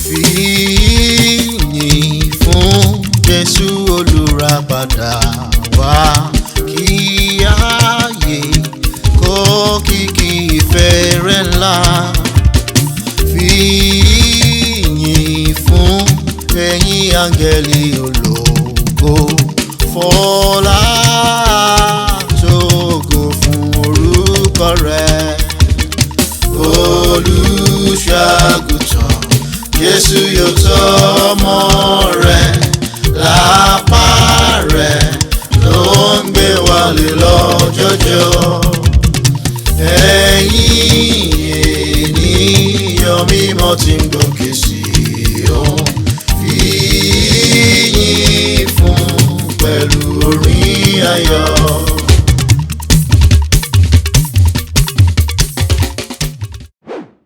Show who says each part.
Speaker 1: Fìyìn fún Jésù olùràpadà wá, kí ayé kó kìkì ìfẹ́ rẹ̀ ńlá. Fìyìn fún ẹ̀yin áńgẹ́lì ológo, fọlá tógo fún orúkọ rẹ̀. Olùṣọ́-àgùntàn Jésù yóò tọ́ ọmọ rẹ̀, lápá rẹ̀ ló ń gbé wálé lọ́jọ́jọ́. Ẹ̀yin ènìyàn mímọ́ tí ń